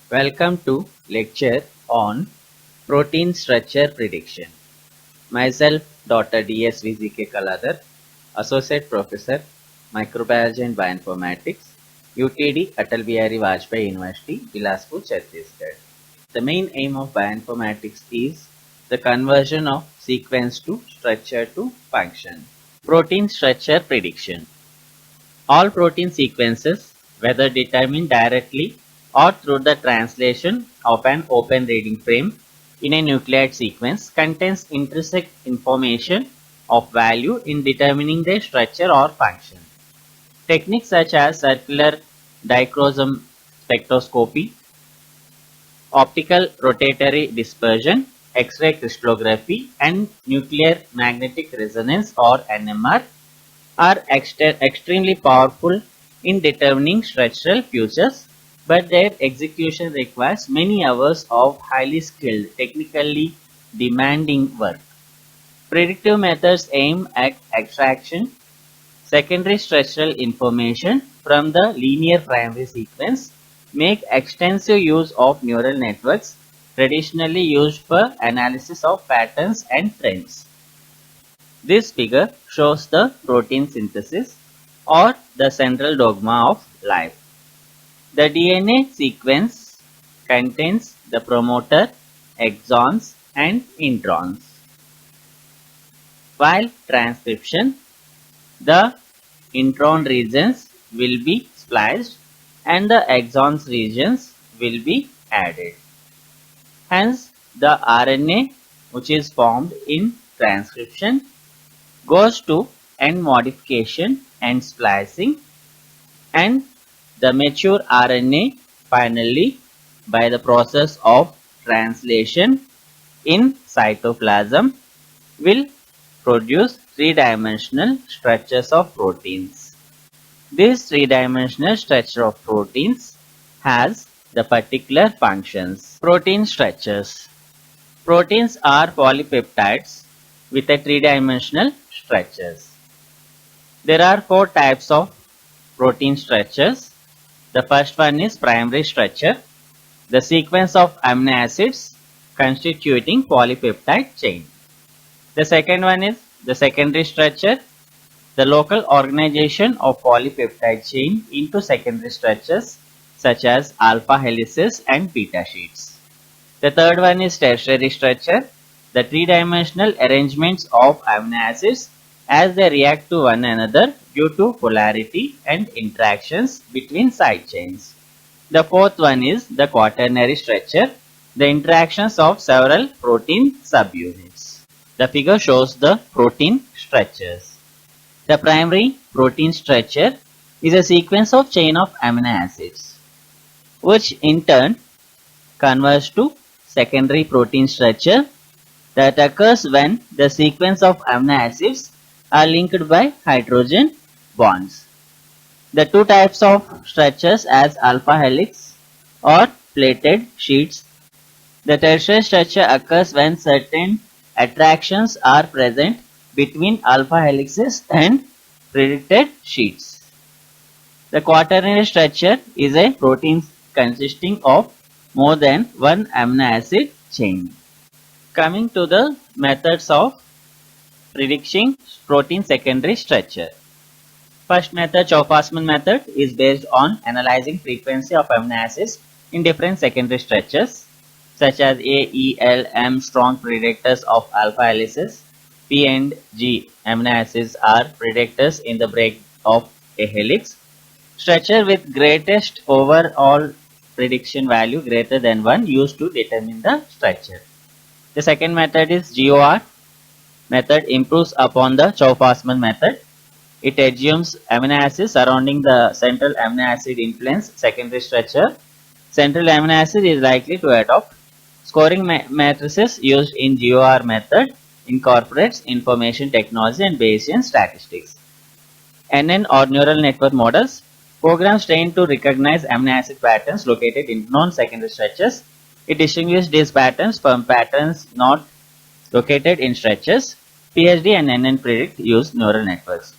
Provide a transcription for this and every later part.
Welcome to lecture on protein structure prediction. Myself Dr. D.S.V.Z.K. Kaladar, Associate Professor, Microbiology and Bioinformatics, UTD Atal Bihari Vajpayee University, Bilaspur, Chhattisgarh. The main aim of bioinformatics is the conversion of sequence to structure to function. Protein structure prediction. All protein sequences, whether determined directly or through the translation of an open reading frame in a nucleotide sequence, contains intrinsic information of value in determining their structure or function. Techniques such as circular dichromosome spectroscopy, optical rotatory dispersion, X-ray crystallography, and nuclear magnetic resonance or NMR are extremely powerful in determining structural features, but their execution requires many hours of highly skilled, technically demanding work. Predictive methods aim at extraction secondary structural information from the linear primary sequence, make extensive use of neural networks traditionally used for analysis of patterns and trends. This figure shows the protein synthesis or the central dogma of life. The DNA sequence contains the promoter, exons and introns. While transcription, the intron regions will be spliced and the exons regions will be added. Hence, the RNA which is formed in transcription goes to end modification and splicing, and the mature RNA finally by the process of translation in cytoplasm will produce three-dimensional structures of proteins. This three-dimensional structure of proteins has the particular functions. Protein structures. Proteins are polypeptides with a three-dimensional structures. There are four types of protein structures. The first one is primary structure, the sequence of amino acids constituting polypeptide chain. The second one is the secondary structure, the local organization of polypeptide chain into secondary structures such as alpha helices and beta sheets. The third one is tertiary structure, the three-dimensional arrangements of amino acids as they react to one another due to polarity and interactions between side chains. The fourth one is the quaternary structure, the interactions of several protein subunits. The figure shows the protein structures. The primary protein structure is a sequence of chain of amino acids, which in turn converts to secondary protein structure that occurs when the sequence of amino acids are linked by hydrogen bonds. The two types of structures as alpha helix or plated sheets. The tertiary structure occurs when certain attractions are present between alpha helices and predicted sheets. The quaternary structure is a protein consisting of more than one amino acid chain. Coming to the methods of predicting protein secondary structure. First method, Chou-Fasman method, is based on analyzing frequency of amino acids in different secondary structures such as A, E, L, M, strong predictors of alpha helices. P and G amino acids are predictors in the break of a helix. Structure with greatest overall prediction value greater than 1 used to determine the structure. The second method is GOR method, improves upon the Chou-Fasman method. It assumes amino acids surrounding the central amino acid influence secondary structure. Central amino acid is likely to adopt. Scoring matrices used in GOR method incorporates information technology and Bayesian statistics. NN or neural network models, programs trained to recognize amino acid patterns located in known secondary structures. It distinguishes these patterns from patterns not located in structures. PSD and NN predict use neural networks.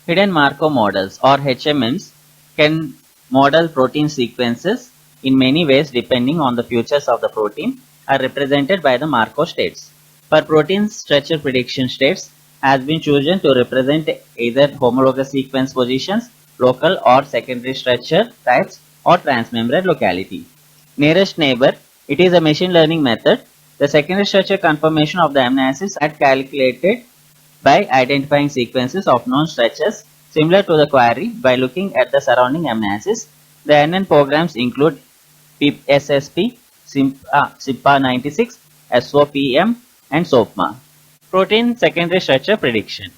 Hidden Markov models or HMMs can model protein sequences in many ways depending on the features of the protein are represented by the Markov states. For protein structure prediction states has been chosen to represent either homologous sequence positions, local or secondary structure types or transmembrane locality. Nearest neighbor, it is a machine learning method. The secondary structure confirmation of the amino acids are calculated by identifying sequences of known structures similar to the query by looking at the surrounding amino acids. The NN programs include PIP-SSP, SIPA96, SOPM, and SOPMA. Protein secondary structure prediction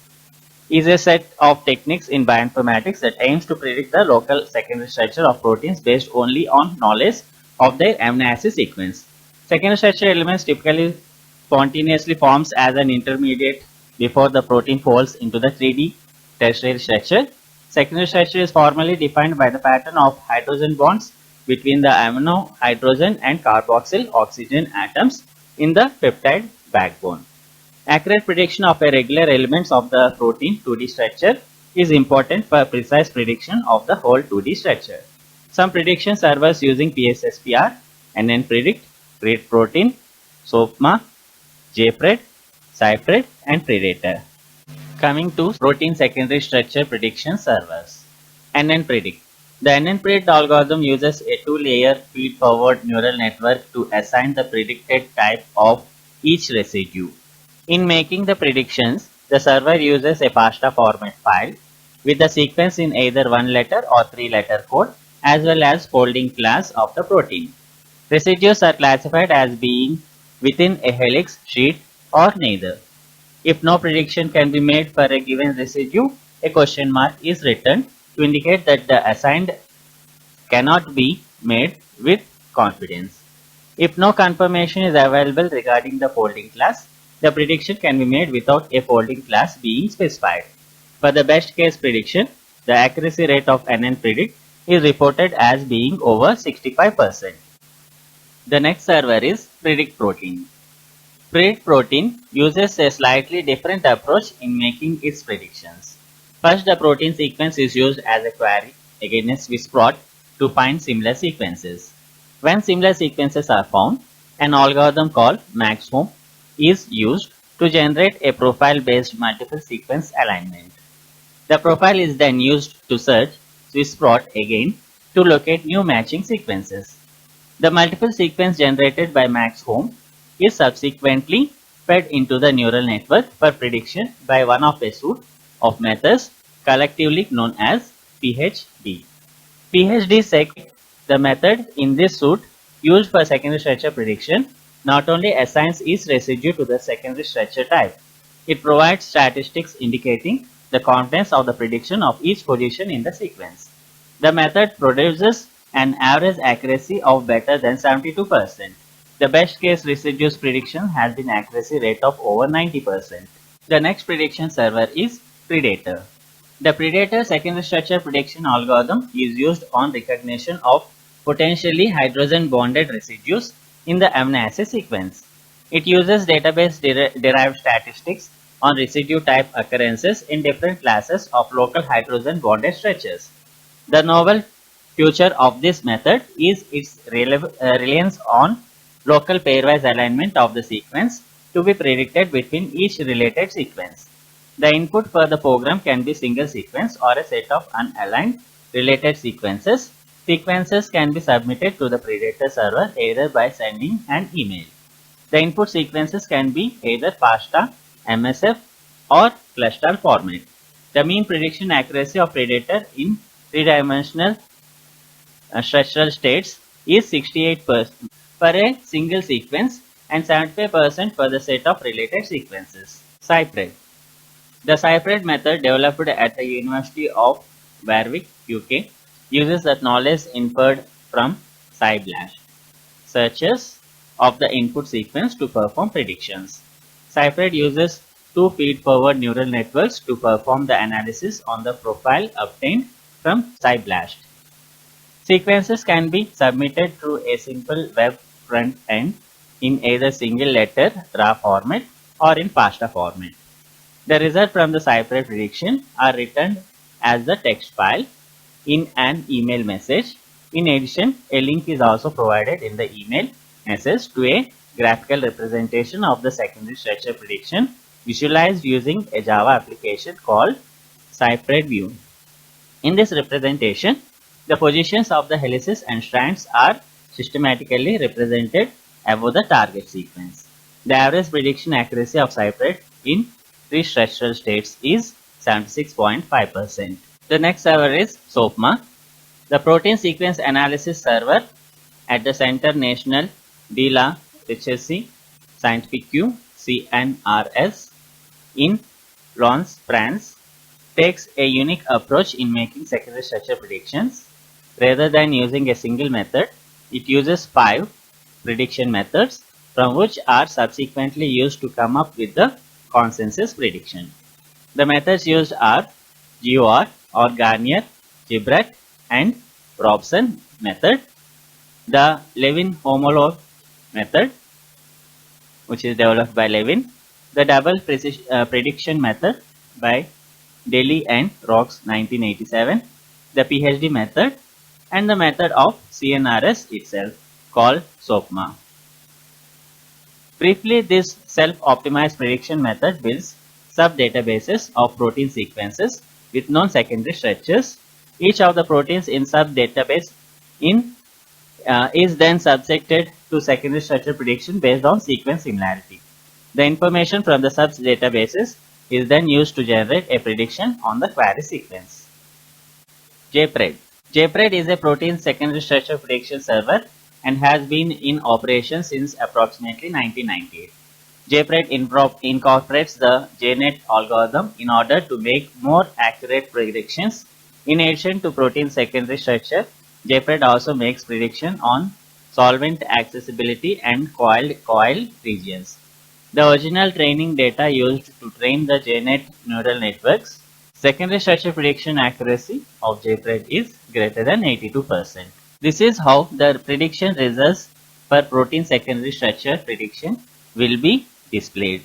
is a set of techniques in bioinformatics that aims to predict the local secondary structure of proteins based only on knowledge of their amino acid sequence. Secondary structure elements typically spontaneously forms as an intermediate before the protein folds into the 3D tertiary structure. Secondary structure is formally defined by the pattern of hydrogen bonds between the amino hydrogen and carboxyl oxygen atoms in the peptide backbone. Accurate prediction of a regular elements of the protein 2D structure is important for precise prediction of the whole 2D structure. Some prediction servers using PSSP are NNPredict, PredProtein, SOPMA, JPred, CyPred, and Predator. Coming to protein secondary structure prediction servers. NNPredict. The NNPredict algorithm uses a two-layer feed-forward neural network to assign the predicted type of each residue. In making the predictions, the server uses a pasta format file with the sequence in either one letter or three-letter code as well as folding class of the protein. Residues are classified as being within a helix, sheet, or neither. If no prediction can be made for a given residue, a question mark is written to indicate that the assigned cannot be made with confidence. If no confirmation is available regarding the folding class, the prediction can be made without a folding class being specified. For the best case prediction, the accuracy rate of NNPredict is reported as being over 65%. The next server is PredictProtein. PredictProtein uses a slightly different approach in making its predictions. First, the protein sequence is used as a query against Swissprot to find similar sequences. When similar sequences are found, an algorithm called MaxHome is used to generate a profile-based multiple sequence alignment. The profile is then used to search Swissprot again to locate new matching sequences. The multiple sequence generated by MaxHome is subsequently fed into the neural network for prediction by one of a suite of methods collectively known as PhD. PhD-seq, the method in this suite used for secondary structure prediction, not only assigns each residue to the secondary structure type, it provides statistics indicating the confidence of the prediction of each position in the sequence. The method produces an average accuracy of better than 72%. The best case residues prediction has an accuracy rate of over 90%. The next prediction server is Predator. The Predator secondary structure prediction algorithm is used on recognition of potentially hydrogen bonded residues in the amino acid sequence. It uses database derived statistics on residue type occurrences in different classes of local hydrogen bonded structures. The novel feature of this method is its reliance on local pairwise alignment of the sequence to be predicted between each related sequence. The input for the program can be single sequence or a set of unaligned related sequences. Sequences can be submitted to the Predator server either by sending an email. The input sequences can be either FASTA, MSF, or cluster format. The mean prediction accuracy of Predator in three-dimensional structural states is 68% for a single sequence and 75% for the set of related sequences. CyPred. The CyPred method, developed at the University of Warwick, UK, uses the knowledge inferred from CyBlast searches of the input sequence to perform predictions. CyPred uses two feed-forward neural networks to perform the analysis on the profile obtained from CyBlast. Sequences can be submitted through a simple web front end in either single letter raw format or in FASTA format. The results from the CyPred prediction are returned as the text file in an email message In addition, a link is also provided in the email message to a graphical representation of the secondary structure prediction visualized using a Java application called Cypred View. In this representation, the positions of the helices and strands are systematically represented above the target sequence. The average prediction accuracy of Cypred in 3 structural states is 76.5%. The next server is SOAPMA, the protein sequence analysis server at the Centre National de la Recherche Scientifique CNRS in Lons, France, takes a unique approach in making secondary structure predictions. Rather than using a single method, it uses 5 prediction methods from which are subsequently used to come up with the consensus prediction. The methods used are GOR or Garnier, Gibret and Robson method, the Levin homologue method, which is developed by Levin, the double prediction method by Daly and Rocks 1987, the PhD method, and the method of CNRS itself called SOAPMA. Briefly, this self-optimized prediction method builds sub-databases of protein sequences with known secondary structures. Each of the proteins in sub-database is then subjected to secondary structure prediction based on sequence similarity. The information from the sub-databases is then used to generate a prediction on the query sequence. JPRED. JPRED is a protein secondary structure prediction server and has been in operation since approximately 1998. JPRED incorporates the JNet algorithm in order to make more accurate predictions. In addition to protein secondary structure, JPRED also makes prediction on solvent accessibility and coil regions. The original training data used to train the JNet neural networks, secondary structure prediction accuracy of JPRED is greater than 82%. This is how the prediction results for protein secondary structure prediction will be displayed.